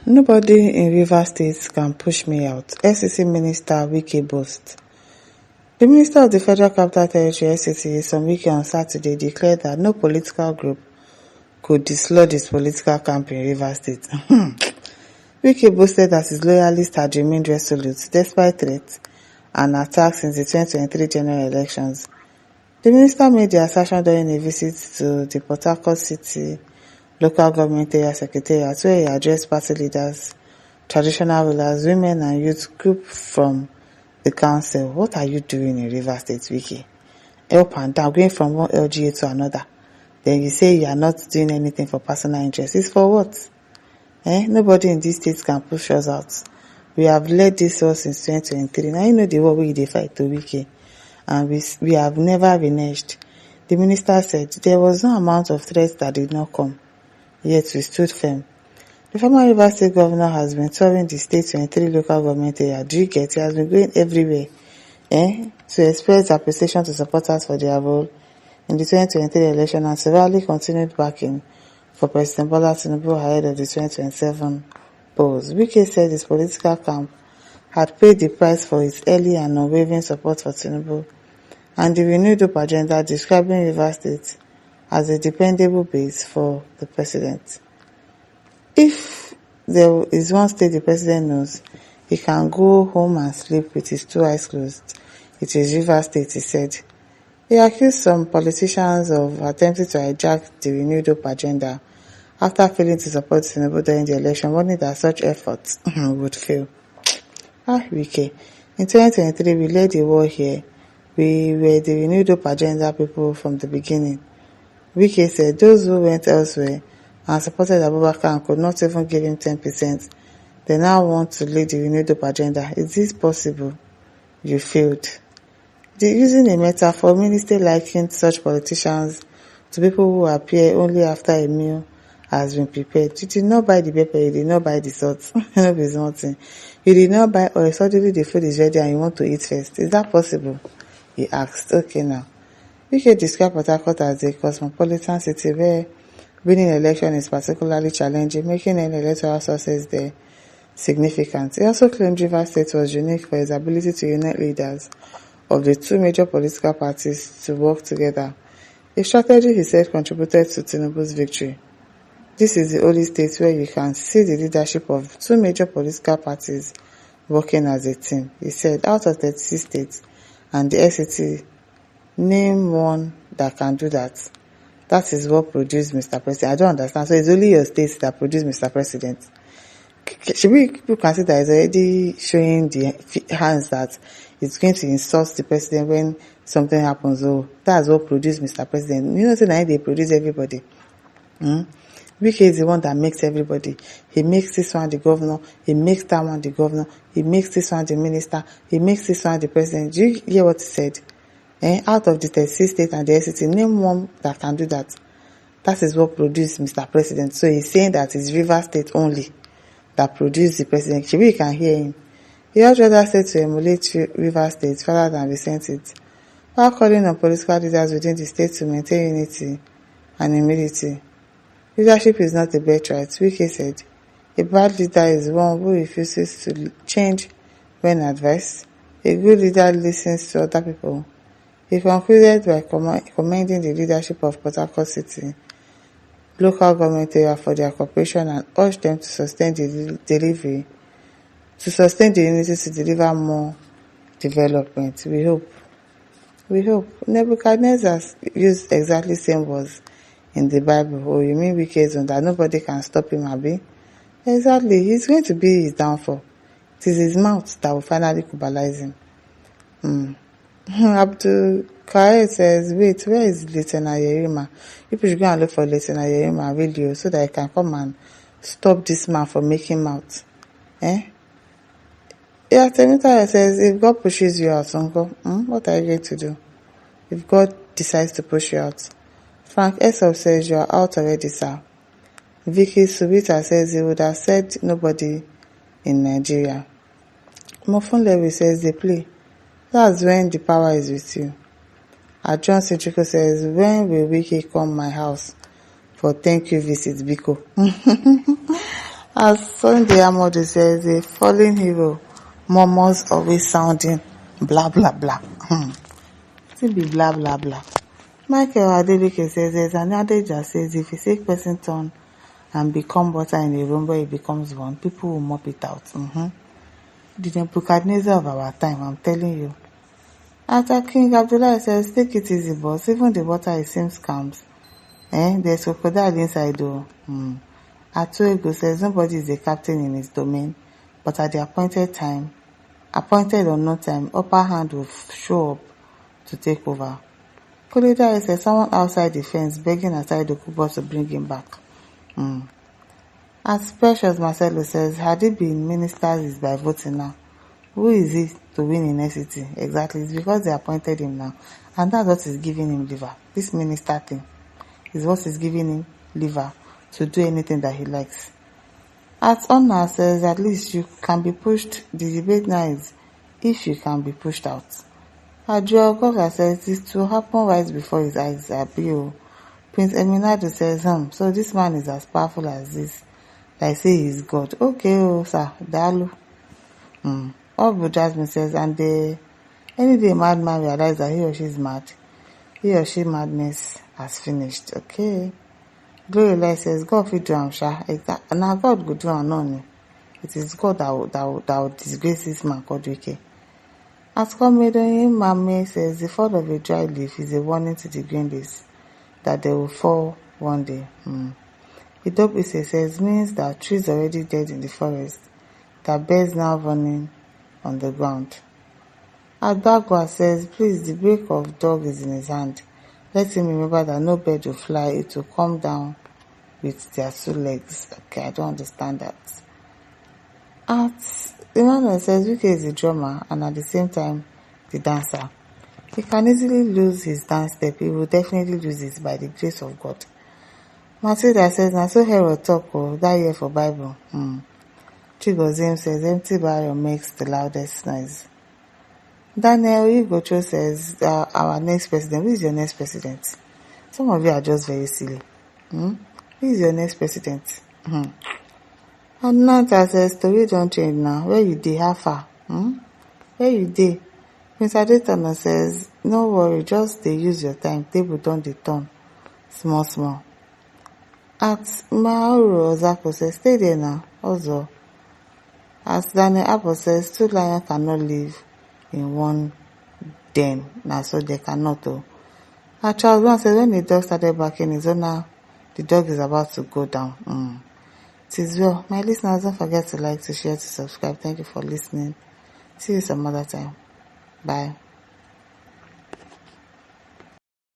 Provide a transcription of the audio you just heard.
Nobody in Rivers State can push me out. FCC Minister Wike boast. The Minister of the Federal Capital Territory (FCT) some week on Saturday declared that no political group could dislodge his political camp in Rivers State. Wike boasted that his loyalists had remained resolute despite threats and attacks in the 2023 general elections. The minister made the assertion during a visit to the Port Harcourt City Local Government Area Secretariat, where he addressed party leaders, traditional rulers, women and youth group from the council. What are you doing in Rivers State, Wike? Up and down, going from one LGA to another. Then you say you are not doing anything for personal interest. It's for what? Nobody in this state can push us out. We have led this war since 2023. Now you know the war we fight to Wike. And we have never reneged. The minister said there was no amount of threats that did not come. Yet we stood firm. The former Rivers State governor has been touring the state's 23 local government area. Do you get? He has been going everywhere to express appreciation to supporters for their role in the 2023 election and severely continued backing for President Bola Tinubu ahead of the 2027 polls. Wike said his political camp had paid the price for its early and unwavering support for Tinubu and the renewed hope agenda, describing Rivers State as a dependable base for the president. If there is one state the president knows he can go home and sleep with his two eyes closed, it is Rivers State, he said. He accused some politicians of attempting to hijack the renewed hope agenda after failing to support Tinubu during the election, warning that such efforts would fail. Wike, in 2023 we led the war here. We were the renewed hope agenda people from the beginning. Wike said those who went elsewhere and supported Abubakar and could not even give him 10%, they now want to lead the renewed hope agenda. Is this possible? You failed. Using a metaphor, minister likened such politicians to people who appear only after a meal has been prepared. You did not buy the pepper, you did not buy the salt. No be something. You did not buy oil, suddenly the food is ready and you want to eat first. Is that possible? He asked. Okay now. Wike described Port Harcourt as a cosmopolitan city where winning election is particularly challenging, making any electoral success there significant. He also claimed Rivers State was unique for its ability to unite leaders of the two major political parties to work together. A strategy, he said, contributed to Tinubu's victory. This is the only state where you can see the leadership of two major political parties working as a team. He said, out of 36 states and the FCT, name one that can do that. That is what produced Mr. President. I don't understand. So it's only your state that produced Mr. President. Should people consider that it's already showing the hands that it's going to insult the president when something happens? Oh, that's what produced Mr. President. You know, so now they produce everybody. Wike is the one that makes everybody. He makes this one the governor. He makes that one the governor. He makes this one the minister. He makes this one the president. Do you hear what he said? Out of the 36 states and the FCT, name one that can do that. That is what produced Mr. President. So he's saying that it's Rivers State only that produced the president. Maybe you can hear him. He urged other states to emulate Rivers State rather than resent it, while calling on political leaders within the state to maintain unity and humility. Leadership is not a birthright, Wike said. A bad leader is one who refuses to change when advised. A good leader listens to other people. He concluded by commending the leadership of Port Harcourt City local government area for their cooperation and urged them to sustain the delivery, to sustain the unity to deliver more development. We hope. Nebuchadnezzar used exactly same words in the Bible. Oh, you mean Wike's on that nobody can stop him, abi? Exactly. He's going to be his downfall. It is his mouth that will finally cubalize him. Abdul Kair says, wait, where is Lieutenant Yerima? People should go and look for Lieutenant Yerima video so that I can come and stop this man from making mouth. Yeah, Temita says, if God pushes you out, uncle, what are you going to do? If God decides to push you out. Frank Esop says, you are out already, sir. Vicky Subita says, he would have said nobody in Nigeria. Mofun Lewy says, they play. That's when the power is with you. John Citrico says, when will Wike come my house for thank you visit, Biko? As Sunday Amadu says, a fallen hero murmurs always sounding blah blah blah. It be blah blah blah. Michael Adeleke says there's an adage that says if a sick person turn and become water in a room where it becomes one, people will mop it out. The Nebuchadnezzar of our time, I'm telling you. After King Abdullah says, take it easy, boss. Even the water it seems calms. There's crocodile inside though. Atuego says nobody is a captain in his domain, but at the appointed or no time, upper hand will show up to take over. Kolida says someone outside the fence begging outside the Kubo to bring him back. As Precious Marcelo says, had it been ministers is by voting now. Who is he to win in SCT? Exactly, it's because they appointed him now. And that's what is giving him liver. This minister thing is what is giving him liver to do anything that he likes. At Honor says, at least you can be pushed. The debate now is if you can be pushed out. Adjo Goga says, this will happen right before his eyes. Prince Eminado says, so this man is as powerful as this. Like say he's God. Okay, sir, Dalu. Obu Jasmine says, and any day madman realizes that he or she is mad, he or she madness has finished. Okay. Glory Light says, God will do am sha. Now God will do am none. It is God that will disgrace this man called Wike. As Comedian Mame says, the fall of a dry leaf is a warning to the green leaves that they will fall one day. Idopise says, means that trees already dead in the forest, that birds now running on the ground. Adagwa says, please, the break of dog is in his hand. Let him remember that no bird will fly, it will come down with their 2 legs. Okay, I don't understand that. Emmanuel says, Wike is the drummer and at the same time the dancer. He can easily lose his dance step. He will definitely lose it by the grace of God. Matilda says, na so Herod talk that year for Bible. Chigozim says, empty barrel makes the loudest noise. Daniel Igocho says, our next president. Who is your next president? Some of you are just very silly. Who is your next president? And Nanta says, story don't change now. Where you dey? How far? Where you dey? Prince Adetana says, no worry, just dey use your time. Table don't dey turn. Small. At Mauro Ozako says, stay there now. Also, as Daniel Apple says, 2 lions cannot live in one den. Now, so they cannot. Charles Brown says, when the dog started barking his owner, the dog is about to go down. It is well. My listeners, don't forget to like, to share, to subscribe. Thank you for listening. See you some other time. Bye.